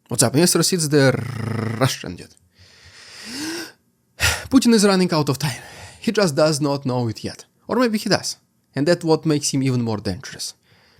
What's up, investors? It's the Russian dude. Putin is running out of time. He just does not know it yet. Or maybe he does. And that's what makes him even more dangerous.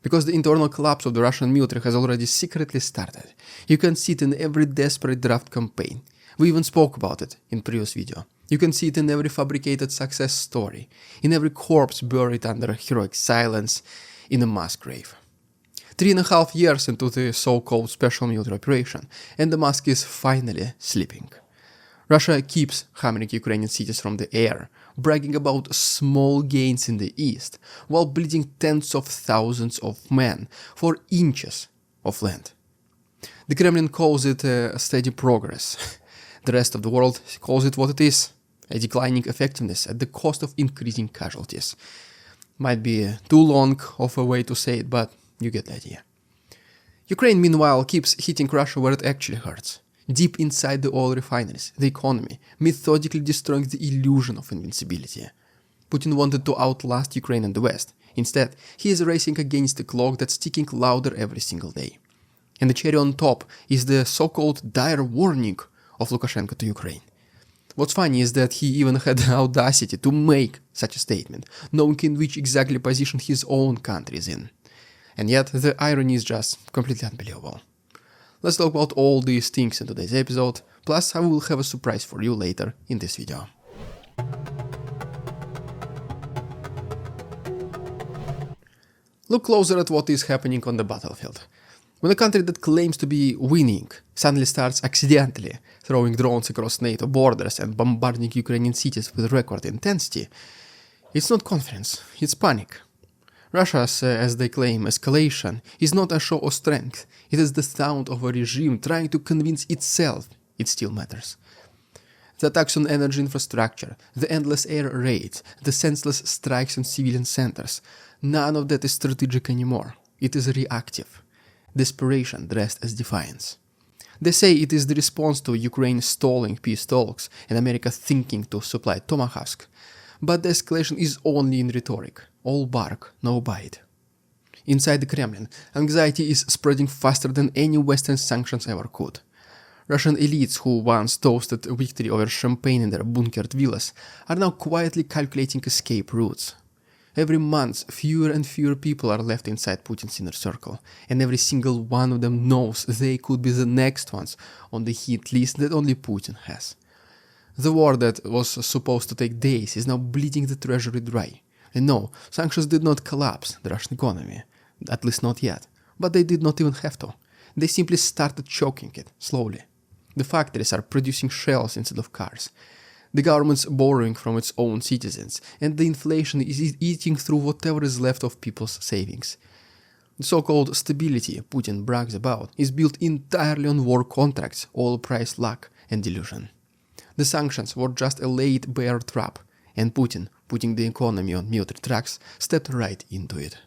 Because the internal collapse of the Russian military has already secretly started. You can see it in every desperate draft campaign. We even spoke about it in previous video. You can see it in every fabricated success story, in every corpse buried under heroic silence in a mass grave. 3.5 years into the so-called special military operation, and the mask is finally slipping. Russia keeps hammering Ukrainian cities from the air, bragging about small gains in the east, while bleeding tens of thousands of men for inches of land. The Kremlin calls it a steady progress. The rest of the world calls it what it is, a declining effectiveness at the cost of increasing casualties. Might be too long of a way to say it, but you get the idea. Ukraine, meanwhile, keeps hitting Russia where it actually hurts. Deep inside the oil refineries, the economy, methodically destroying the illusion of invincibility. Putin wanted to outlast Ukraine and the West. Instead, he is racing against a clock that's ticking louder every single day. And the cherry on top is the so-called dire warning of Lukashenko to Ukraine. What's funny is that he even had the audacity to make such a statement, knowing in which exactly position his own country is in. And yet, the irony is just completely unbelievable. Let's talk about all these things in today's episode, plus I will have a surprise for you later in this video. Look closer at what is happening on the battlefield. When a country that claims to be winning suddenly starts accidentally throwing drones across NATO borders and bombarding Ukrainian cities with record intensity, it's not confidence, it's panic. Russia's, as they claim, escalation is not a show of strength, it is the sound of a regime trying to convince itself it still matters. The attacks on energy infrastructure, the endless air raids, the senseless strikes on civilian centers, none of that is strategic anymore, it is reactive. Desperation dressed as defiance. They say it is the response to Ukraine stalling peace talks and America thinking to supply Tomahawks, but the escalation is only in rhetoric. All bark, no bite. Inside the Kremlin, anxiety is spreading faster than any Western sanctions ever could. Russian elites who once toasted a victory over champagne in their bunkered villas are now quietly calculating escape routes. Every month, fewer and fewer people are left inside Putin's inner circle, and every single one of them knows they could be the next ones on the hit list that only Putin has. The war that was supposed to take days is now bleeding the treasury dry. And no, sanctions did not collapse the Russian economy, at least not yet, but they did not even have to. They simply started choking it, slowly. The factories are producing shells instead of cars. The government's borrowing from its own citizens, and the inflation is eating through whatever is left of people's savings. The so-called stability Putin brags about is built entirely on war contracts, oil price luck, and delusion. The sanctions were just a laid bear trap, and Putin, putting the economy on military tracks, stepped right into it.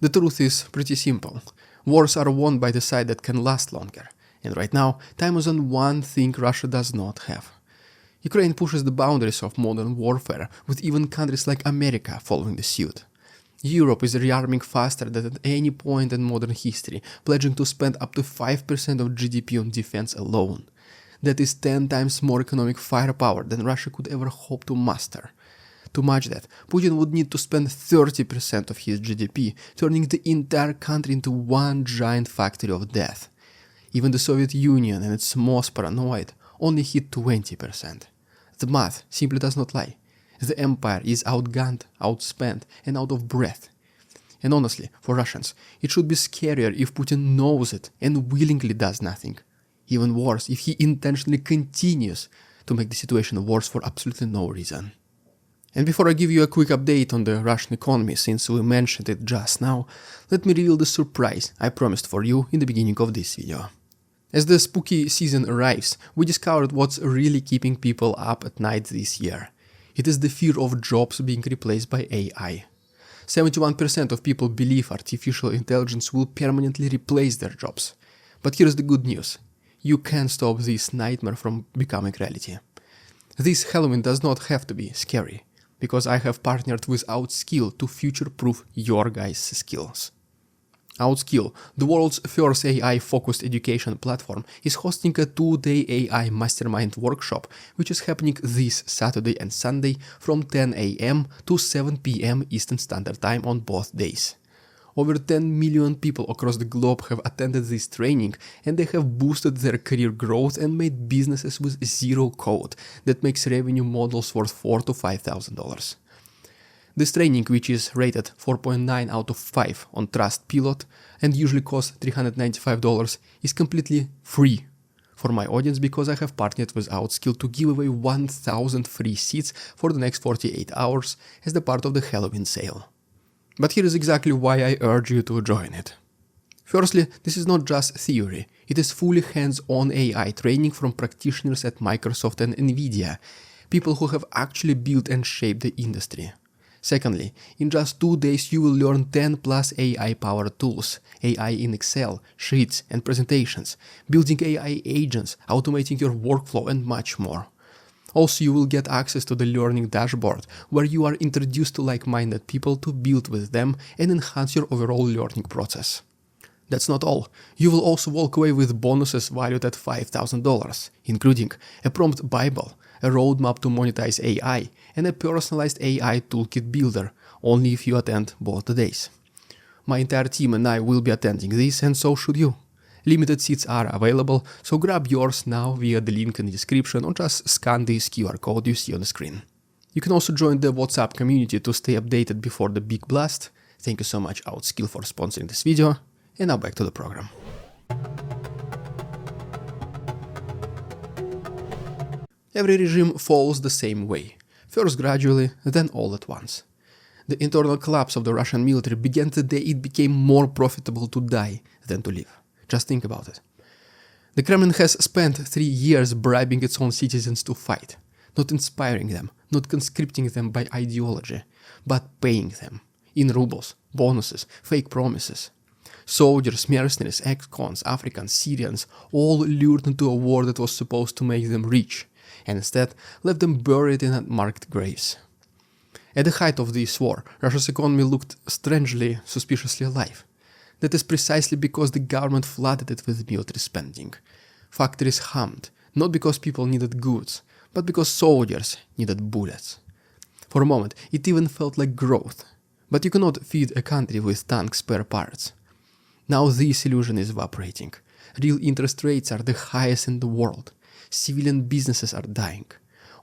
The truth is pretty simple. Wars are won by the side that can last longer, and right now, time is on one thing Russia does not have. Ukraine pushes the boundaries of modern warfare, with even countries like America following the suit. Europe is rearming faster than at any point in modern history, pledging to spend up to 5% of GDP on defense alone. That is 10 times more economic firepower than Russia could ever hope to muster. To match that, Putin would need to spend 30% of his GDP, turning the entire country into one giant factory of death. Even the Soviet Union and its most paranoid only hit 20%. The math simply does not lie. The empire is outgunned, outspent, and out of breath. And honestly, for Russians, it should be scarier if Putin knows it and willingly does nothing. Even worse if he intentionally continues to make the situation worse for absolutely no reason. And before I give you a quick update on the Russian economy, since we mentioned it just now, let me reveal the surprise I promised for you in the beginning of this video. As the spooky season arrives, we discovered what's really keeping people up at night this year. It is the fear of jobs being replaced by AI. 71% of people believe artificial intelligence will permanently replace their jobs. But here's the good news. You can stop this nightmare from becoming reality. This Halloween does not have to be scary, because I have partnered with Outskill to future-proof your guys' skills. Outskill, the world's first AI-focused education platform, is hosting a 2-day AI Mastermind workshop, which is happening this Saturday and Sunday from 10 a.m. to 7 p.m. Eastern Standard Time on both days. Over 10 million people across the globe have attended this training, and they have boosted their career growth and made businesses with zero code that makes revenue models worth $4,000 to $5,000. This training, which is rated 4.9 out of 5 on Trustpilot and usually costs $395, is completely free for my audience because I have partnered with Outskill to give away 1,000 free seats for the next 48 hours as the part of the Halloween sale. But here is exactly why I urge you to join it. Firstly, this is not just theory, it is fully hands-on AI training from practitioners at Microsoft and Nvidia, people who have actually built and shaped the industry. Secondly, in just 2 days you will learn 10 plus AI-powered tools, AI in Excel, Sheets and presentations, building AI agents, automating your workflow and much more. Also, you will get access to the learning dashboard, where you are introduced to like-minded people to build with them and enhance your overall learning process. That's not all. You will also walk away with bonuses valued at $5,000, including a prompt Bible, a roadmap to monetize AI, and a personalized AI toolkit builder, only if you attend both the days. My entire team and I will be attending this, and so should you. Limited seats are available, so grab yours now via the link in the description or just scan this QR code you see on the screen. You can also join the WhatsApp community to stay updated before the big blast. Thank you so much Outskill for sponsoring this video, and now back to the program. Every regime falls the same way, first gradually, then all at once. The internal collapse of the Russian military began the day it became more profitable to die than to live. Just think about it. The Kremlin has spent 3 years bribing its own citizens to fight, not inspiring them, not conscripting them by ideology, but paying them in rubles, bonuses, fake promises. Soldiers, mercenaries, ex-cons, Africans, Syrians, all lured into a war that was supposed to make them rich, and instead left them buried in unmarked graves. At the height of this war, Russia's economy looked strangely, suspiciously alive. That is precisely because the government flooded it with military spending. Factories hummed, not because people needed goods, but because soldiers needed bullets. For a moment, it even felt like growth. But you cannot feed a country with tank spare parts. Now this illusion is evaporating. Real interest rates are the highest in the world. Civilian businesses are dying.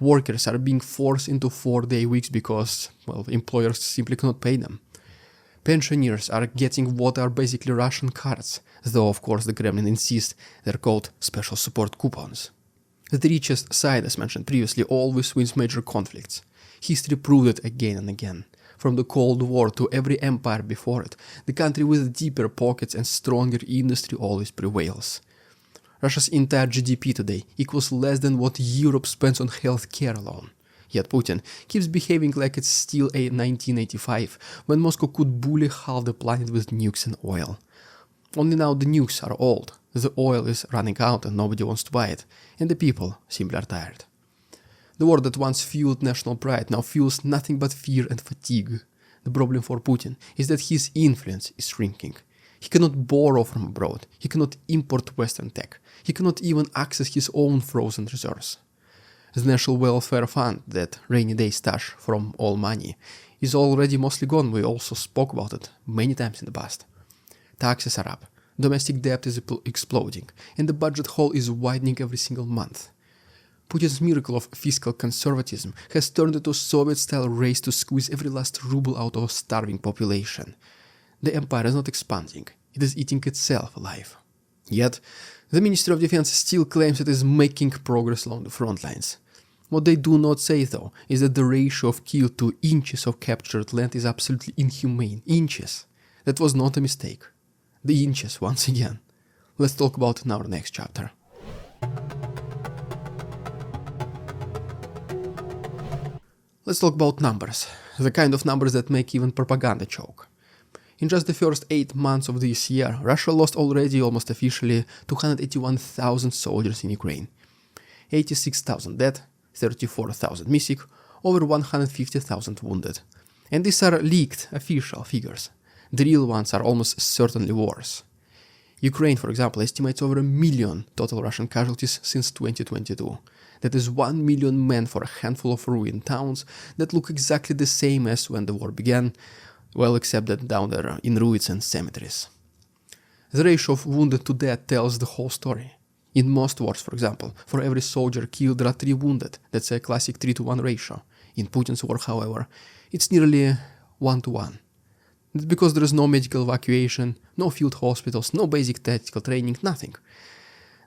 Workers are being forced into 4-day weeks because, well, employers simply cannot pay them. Pensioners are getting what are basically Russian cards, though of course the Kremlin insists they're called special support coupons. The richest side, as mentioned previously, always wins major conflicts. History proved it again and again. From the Cold War to every empire before it, the country with deeper pockets and stronger industry always prevails. Russia's entire GDP today equals less than what Europe spends on healthcare alone. Yet Putin keeps behaving like it's still a 1985, when Moscow could bully half the planet with nukes and oil. Only now the nukes are old, the oil is running out and nobody wants to buy it, and the people simply are tired. The war that once fueled national pride now fuels nothing but fear and fatigue. The problem for Putin is that his influence is shrinking. He cannot borrow from abroad, he cannot import Western tech, he cannot even access his own frozen reserves. The National Welfare Fund, that rainy day stash from all money, is already mostly gone. We also spoke about it many times in the past. Taxes are up, domestic debt is exploding, and the budget hole is widening every single month. Putin's miracle of fiscal conservatism has turned into a Soviet-style race to squeeze every last ruble out of a starving population. The empire is not expanding, it is eating itself alive. Yet, the Ministry of Defense still claims it is making progress along the front lines. What they do not say, though, is that the ratio of killed to inches of captured land is absolutely inhumane. Inches. That was not a mistake. The inches, once again. Let's talk about it in our next chapter. Let's talk about numbers. The kind of numbers that make even propaganda choke. In just the first 8 months of this year, Russia lost already almost officially 281,000 soldiers in Ukraine. 86,000 dead, 34,000 missing, over 150,000 wounded. And these are leaked official figures. The real ones are almost certainly worse. Ukraine, for example, estimates over 1 million total Russian casualties since 2022. That is 1 million men for a handful of ruined towns that look exactly the same as when the war began, well, except that down there in ruins and cemeteries. The ratio of wounded to dead tells the whole story. In most wars, for example, for every soldier killed there are 3 wounded. That's a classic 3-to-1 ratio. In Putin's war, however, it's nearly 1-to-1. That's because there is no medical evacuation, no field hospitals, no basic tactical training, nothing.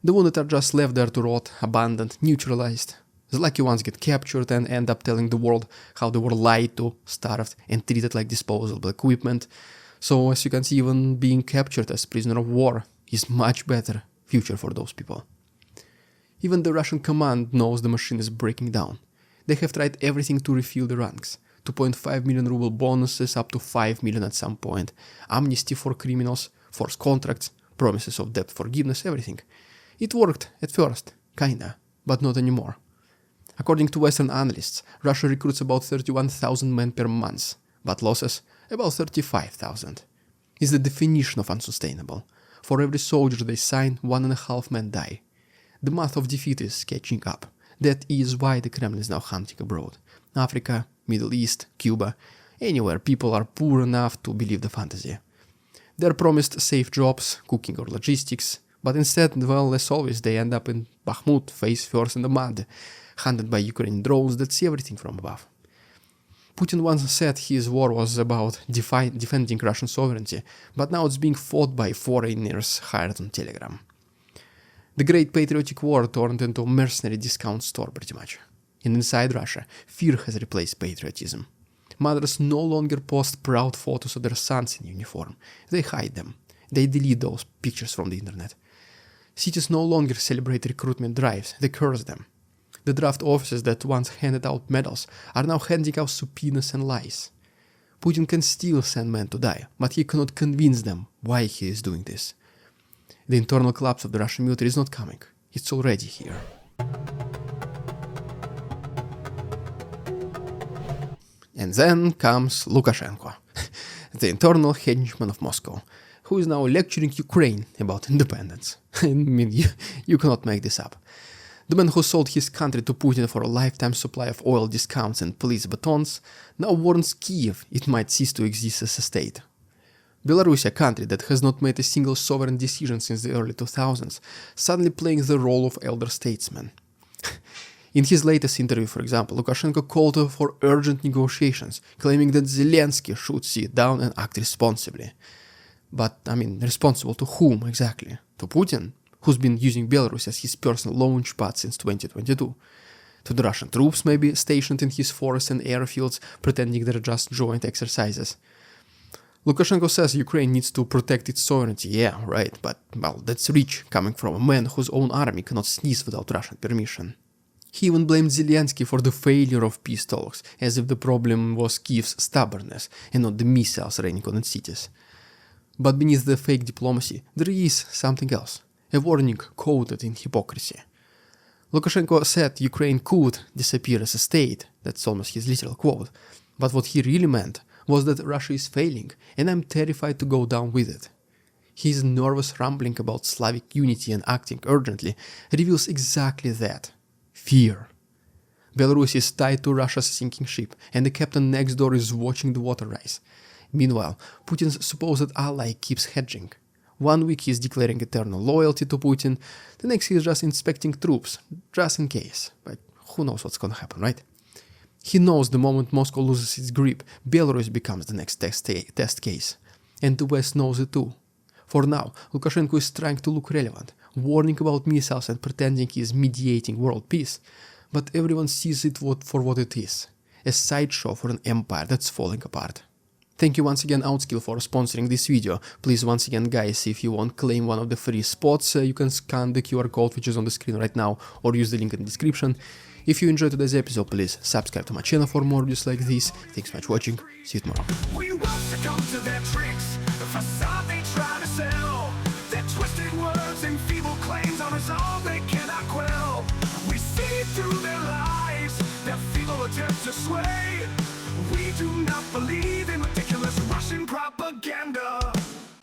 The wounded are just left there to rot, abandoned, neutralized. The lucky ones get captured and end up telling the world how they were lied to, starved, and treated like disposable equipment. So, as you can see, even being captured as prisoner of war is much better future for those people. Even the Russian command knows the machine is breaking down. They have tried everything to refill the ranks. 2.5 million ruble bonuses, up to 5 million at some point, amnesty for criminals, forced contracts, promises of debt forgiveness, everything. It worked at first, kinda, but not anymore. According to Western analysts, Russia recruits about 31,000 men per month, but losses about 35,000. It's the definition of unsustainable. For every soldier they sign, 1.5 men die. The math of defeat is catching up. That is why the Kremlin is now hunting abroad. Africa, Middle East, Cuba, anywhere people are poor enough to believe the fantasy. They're promised safe jobs, cooking or logistics, but instead, well, as always, they end up in Bakhmut, face first in the mud, hunted by Ukrainian drones that see everything from above. Putin once said his war was about defending Russian sovereignty, but now it's being fought by foreigners hired on Telegram. The Great Patriotic War turned into a mercenary discount store pretty much. And inside Russia, fear has replaced patriotism. Mothers no longer post proud photos of their sons in uniform. They hide them. They delete those pictures from the internet. Cities no longer celebrate recruitment drives. They curse them. The draft offices that once handed out medals are now handing out subpoenas and lies. Putin can still send men to die, but he cannot convince them why he is doing this. The internal collapse of the Russian military is not coming. It's already here. And then comes Lukashenko, the internal henchman of Moscow, who is now lecturing Ukraine about independence. I mean, you cannot make this up. The man who sold his country to Putin for a lifetime supply of oil discounts and police batons now warns Kiev it might cease to exist as a state. Belarus, a country that has not made a single sovereign decision since the early 2000s, suddenly playing the role of elder statesman. In his latest interview, for example, Lukashenko called for urgent negotiations, claiming that Zelensky should sit down and act responsibly. But, responsible to whom exactly? To Putin, who's been using Belarus as his personal launch pad since 2022. To the Russian troops maybe stationed in his forests and airfields, pretending they're just joint exercises. Lukashenko says Ukraine needs to protect its sovereignty, yeah, right, but, well, that's rich, coming from a man whose own army cannot sneeze without Russian permission. He even blamed Zelensky for the failure of peace talks, as if the problem was Kiev's stubbornness and not the missiles raining on its cities. But beneath the fake diplomacy, there is something else. A warning coated in hypocrisy. Lukashenko said Ukraine could disappear as a state, that's almost his literal quote, but what he really meant was that Russia is failing, and I'm terrified to go down with it. His nervous rambling about Slavic unity and acting urgently reveals exactly that. Fear. Belarus is tied to Russia's sinking ship, and the captain next door is watching the water rise. Meanwhile, Putin's supposed ally keeps hedging. 1 week he's declaring eternal loyalty to Putin, the next he's just inspecting troops, just in case. But who knows what's gonna happen, right? He knows the moment Moscow loses its grip, Belarus becomes the next test case. And the West knows it too. For now, Lukashenko is trying to look relevant, warning about missiles and pretending he is mediating world peace. But everyone sees it for what it is, a sideshow for an empire that's falling apart. Thank you once again Outskill for sponsoring this video. Please once again guys, if you want to claim one of the free spots, you can scan the QR code which is on the screen right now or use the link in the description. If you enjoyed today's episode, please subscribe to my channel for more videos like this. Thanks so much for watching, see you tomorrow.